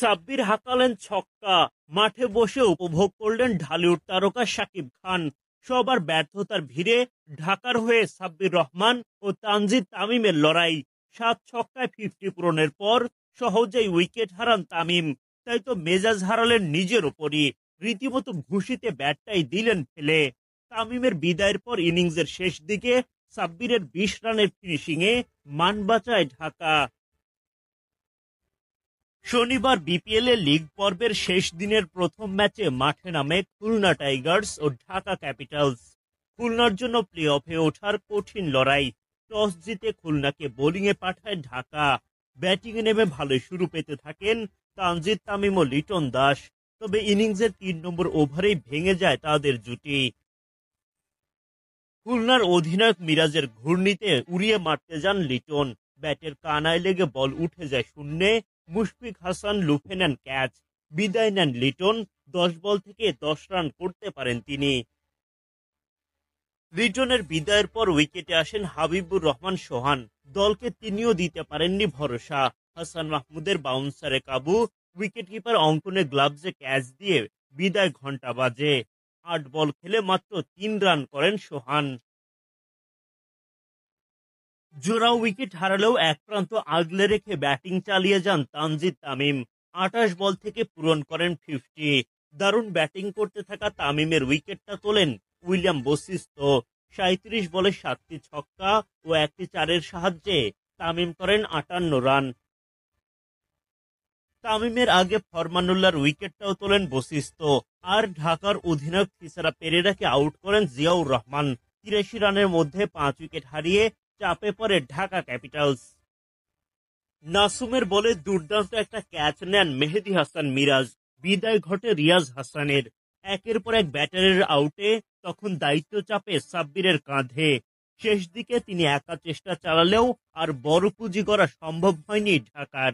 সাব্বির হাঁকালেন ছক্কা, মাঠে বসে উপভোগ করলেন ঢালিউড তারকা শাকিব খান। সবার ব্যর্থতার ভিড়ে ঢাকার হয়ে সাব্বির রহমান ও তানজিদ তামিমের লড়াই। 7 ছক্কায় 50 পূরণের পর সহজেই উইকেট হারান তামিম। তাই তো মেজাজ হারালেন নিজের ওপরই, রীতিমতো ঘুষিতে ব্যাটটাই দিলেন ফেলে। তামিমের বিদায়ের পর ইনিংসের শেষ দিকে সাব্বিরের 20 রানের ফিনিশিংয়ে মান বাঁচায় ঢাকা। শনিবার বিপিএল এর লিগ পর্বের শেষ দিনের প্রথম ম্যাচে মাঠে নামে খুলনা টাইগার্স ও ঢাকা ক্যাপিটালস। খুলনার জন্য প্লে অফে ওঠার কঠিন লড়াই। টস জিতে খুলনাকে বোলিংয়ে পাঠায় ঢাকা। ব্যাটিংয়ে নেমে ভালো শুরু পেতে থাকেন তানজিদ তামিম ও লিটন দাস। তবে ইনিংসের 3 নম্বর ওভারেই ভেঙে যায় তাদের জুটি। খুলনার অধিনায়ক মিরাজের ঘূর্ণিতে উড়িয়ে মারতে যান লিটন। ব্যাটের কানায় লেগে বল উঠে যায় শূন্যে। মুশফিক হাসান লুফে নেন ক্যাচ। বিদায় নেন লিটন। 10 বল থেকে 10 রান করতে পারেন তিনি। লিটনের বিদায়ের পর উইকেটে আসেন হাবিবুর রহমান সোহান। দলকে তিনিও দিতে পারেননি ভরসা। হাসান মাহমুদের বাউন্সারে কাবু। উইকেটকিপার অঙ্কনে গ্লাভসে ক্যাচ দিয়ে বিদায় ঘন্টা বাজে। 8 বল খেলে মাত্র 3 রান করেন সোহান। জোড়া উইকেট হারালেও এক প্রান্ত আগলে রেখে ব্যাটিং চালিয়ে যান তানজিদ তামিম। 28 বল থেকে পূরণ করেন 50। দারুণ ব্যাটিং করতে থাকা তামিমের উইকেটটা তোলেন উইলিয়াম বশিষ্ঠ। 37 বলে 7টি ছক্কা ও একটি চারের সাহায্যে তামিম করেন 58 রান। তামিমের আগে ফরমানুল্লাহর উইকেটটাও তোলেন বশিষ্ঠ। আর ঢাকার অধিনায়ক থিসারা পেরেরাকে আউট করেন জিয়াউর রহমান। 83 রানের মধ্যে 5 উইকেট হারিয়ে চাপে পড়ে ঢাকা ক্যাপিটালস। নাসুমের বলে দুর্দান্ত একটা ক্যাচ নেন মেহেদী হাসান মিরাজ। বিদায় ঘটে রিয়াজ হাসানের। একের পর এক ব্যাটারের আউটে তখন দায়িত্ব চাপে সাব্বিরের কাঁধে। শেষ দিকে তিনি একা চেষ্টা চালালেও আর বড় পুঁজি করা সম্ভব হয়নি ঢাকার।